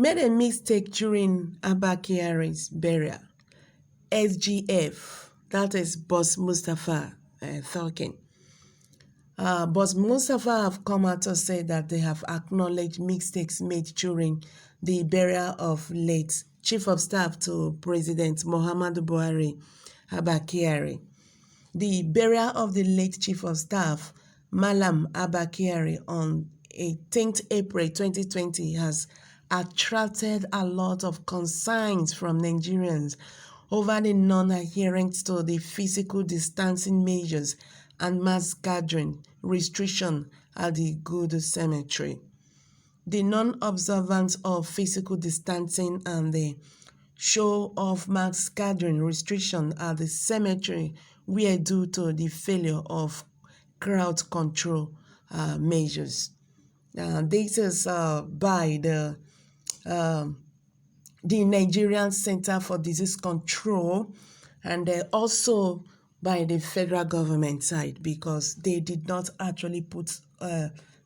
made a mistake during Abba Kyari's burial. SGF, that is Boss Mustafa talking. Boss Mustafa have come out to say that they have acknowledged mistakes made during the burial of late Chief of Staff to President Muhammadu Buhari, Abba Kyari. The burial of the late Chief of Staff, Malam Abba Kyari, on 18th April 2020 has attracted a lot of concerns from Nigerians over the non-adherence to the physical distancing measures and mass gathering restriction at the Good Cemetery. The non-observance of physical distancing and the show of mass gathering restriction at the cemetery were due to the failure of crowd control measures. This is by the Nigerian Center for Disease Control and also by the federal government side, because they did not actually put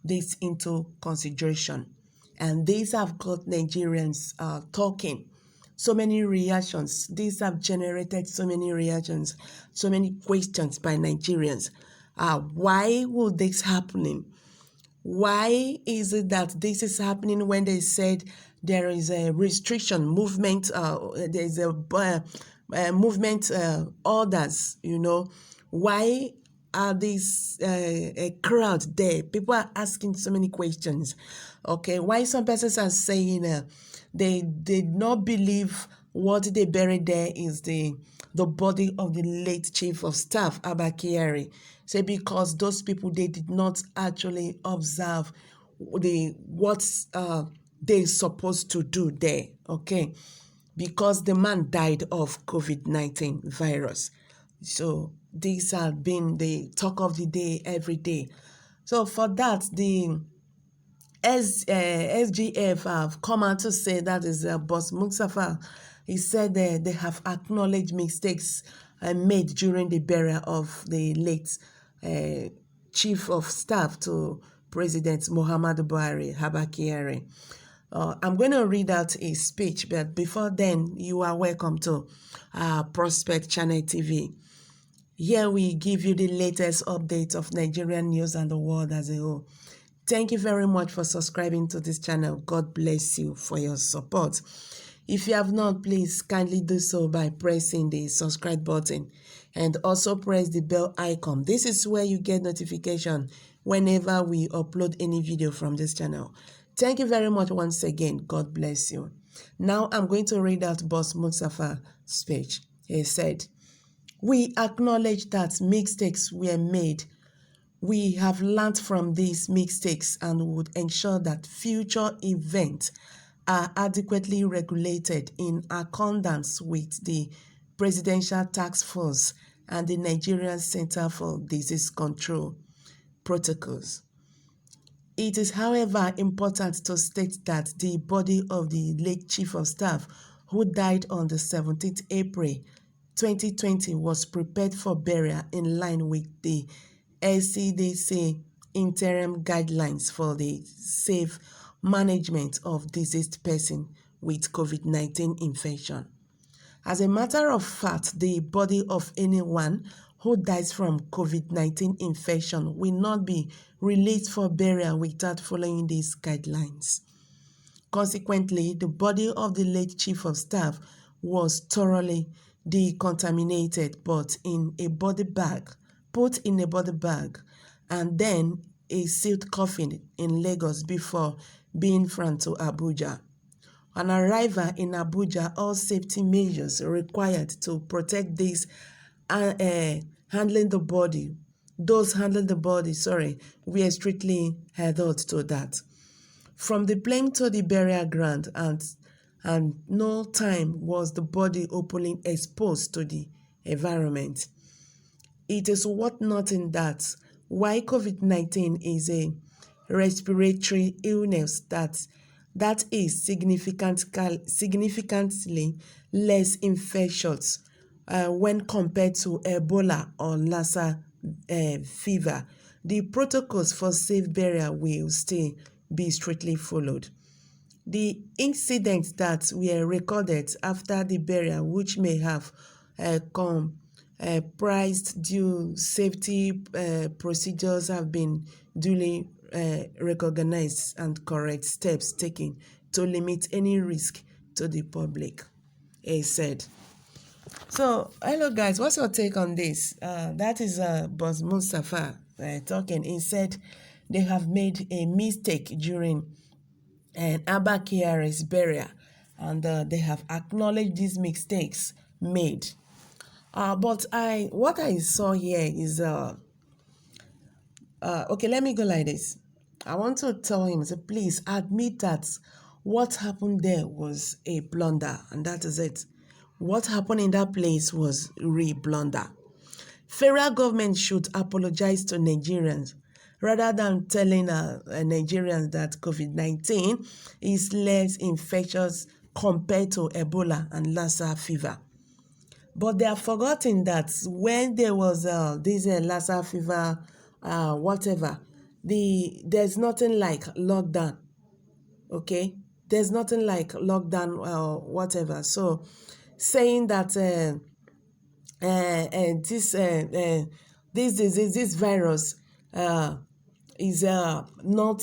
this into consideration. And these have got Nigerians talking. So many reactions. These have generated so many reactions, so many questions by Nigerians. Why will this happening? Why is it that this is happening when they said there is a restriction movement, there is a movement orders, you know? Why are these a crowd there? People are asking so many questions. Okay, why some persons are saying they did not believe what they buried there is the body of the late Chief of Staff, Abba Kyari. Say because those people, they did not actually observe what they're supposed to do there, okay? Because the man died of COVID-19 virus. So these have been the talk of the day every day. So for that, the SGF have come out to say, that is Boss Mustafa. He said they have acknowledged mistakes made during the burial of the late Chief of Staff to President Muhammadu Buhari, Abba Kyari. I'm going to read out a speech, but before then, you are welcome to Prospect Channel TV. Here we give you the latest updates of Nigerian news and the world as a whole. Thank you very much for subscribing to this channel. God bless you for your support. If you have not, please kindly do so by pressing the subscribe button and also press the bell icon. This is where you get notification whenever we upload any video from this channel. Thank you very much once again. God bless you. Now I'm going to read out Boss Mustafa's speech. He said, "We acknowledge that mistakes were made. We have learned from these mistakes and would ensure that future events are adequately regulated in accordance with the Presidential Task Force and the Nigerian Center for Disease Control Prøtøcøls. It is, however, important to state that the body of the late Chief of Staff, who died on the 17th April 2020, was prepared for burial in line with the SCDC interim guidelines for the safe management of deceased person with COVID-19 infection. As a matter of fact, the body of anyone who dies from COVID-19 infection will not be released for burial without following these guidelines. Consequently, the body of the late Chief of Staff was thoroughly decontaminated, but in a body bag, put in a body bag, and then a sealed coffin in Lagos before being flown to Abuja. On arrival in Abuja, all safety measures required to protect those handling the body, were strictly adhered to that. From the plane to the burial ground, and no time was the body openly exposed to the environment. It is worth noting that while COVID-19 is a respiratory illness that is significantly less infectious when compared to Ebola or Lassa fever, the protocols for safe burial will still be strictly followed. the incidents that were recorded after the burial, which may have comprised due safety procedures, have been duly recognized and correct steps taken to limit any risk to the public, he said. So, hello guys, what's your take on this? That is Boss Mustafa talking. He said they have made a mistake during Abba Kyari's burial, and they have acknowledged these mistakes made. But what I saw here is okay, let me go like this. I want to tell him, so please admit that what happened there was a blunder, and that is it. What happened in that place was real blunder. Federal government should apologize to Nigerians rather than telling Nigerians that COVID-19 is less infectious compared to Ebola and Lassa fever. But they have forgotten that when there was this Lassa fever, whatever, there's nothing like lockdown, okay? There's nothing like lockdown, whatever. So saying that this virus is not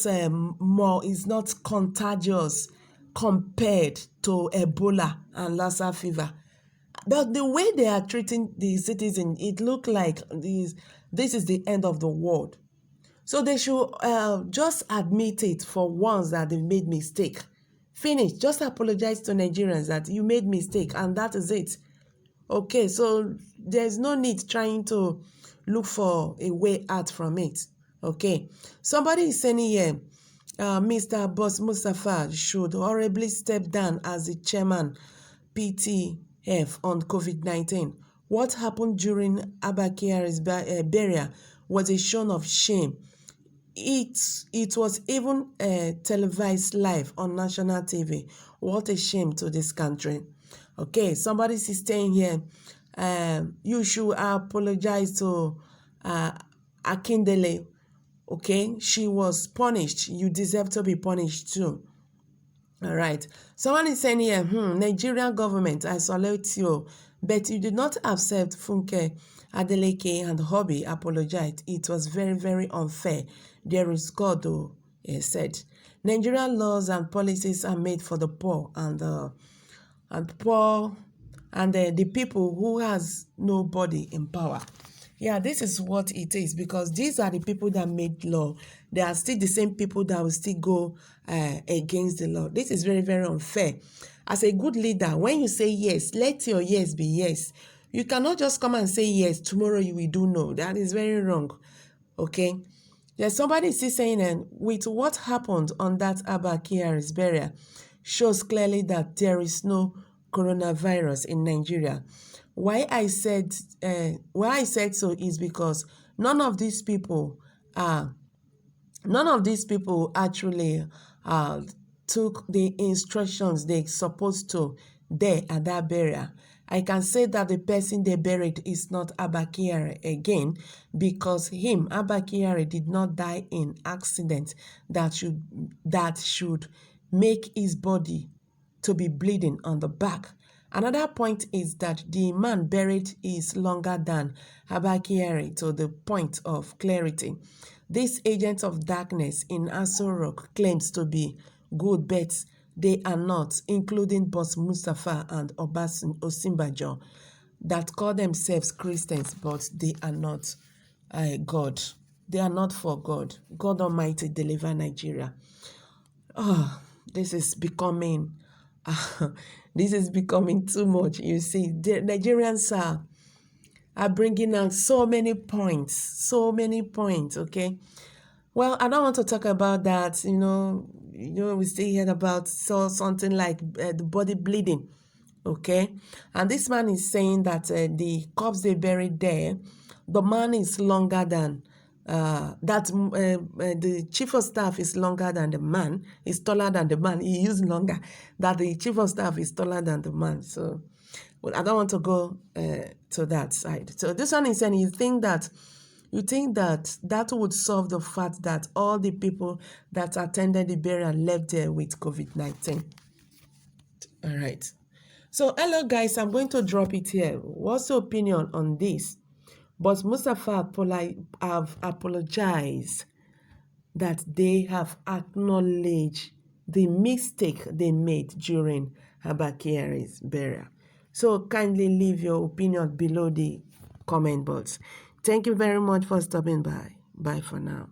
contagious compared to Ebola and Lassa fever. But the way they are treating the citizens, it looks like this is the end of the world. So they should just admit it for once that they made mistake. Finish. Just apologize to Nigerians that you made mistake, and that is it. Okay, so there's no need trying to look for a way out from it. Okay, somebody is saying here, Mr. Boss Mustafa should horribly step down as the chairman PTF on COVID-19. What happened during Abba Kyari's burial was a show of shame. It was even televised live on national TV. What a shame to this country. Okay, somebody is saying here, you should apologize to Akindele. Okay, she was punished. You deserve to be punished too. All right. Someone is saying here, Nigerian government, I salute you, but you did not accept Funke Adeleke and Hobby apologized. It was very, very unfair. There is God, though, he said. Nigerian laws and policies are made for the poor and the people who has nobody in power. Yeah, this is what it is, because these are the people that made law. They are still the same people that will still go against the law. This is very, very unfair. As a good leader, when you say yes, let your yes be yes. You cannot just come and say yes, tomorrow you will do no. That is very wrong. Okay? There's somebody still saying, and with what happened on that Abba Kyari's burial shows clearly that there is no coronavirus in Nigeria. Why I said so is because none of these people actually took the instructions they supposed to there at that burial. I can say that the person they buried is not Abba Kyari again, because Abba Kyari, did not die in accident that should make his body to be bleeding on the back. Another point is that the man buried is longer than Abba Kyari to the point of clarity. This agent of darkness in ÇØV1D claims to be good, but they are not, including Boss Mustafa and Osinbajo, that call themselves Christians, but they are not God. They are not for God. God Almighty deliver Nigeria. Oh, this is becoming too much. You see, the Nigerians are bringing out so many points, okay? Well, I don't want to talk about that, we still heard about something like the body bleeding, okay? And this man is saying that the corpse they buried there, the man is longer than, the chief of staff is longer than the man, is taller than the man. He used longer, that the chief of staff is taller than the man. So, well, I don't want to go to that side. So this one is saying, you think that You think that that would solve the fact that all the people that attended the burial left there with COVID-19? All right. So, hello guys, I'm going to drop it here. What's your opinion on this? But Mustafa have apologized that they have acknowledged the mistake they made during Abba Kyari's burial. So kindly leave your opinion below the comment box. Thank you very much for stopping by. Bye for now.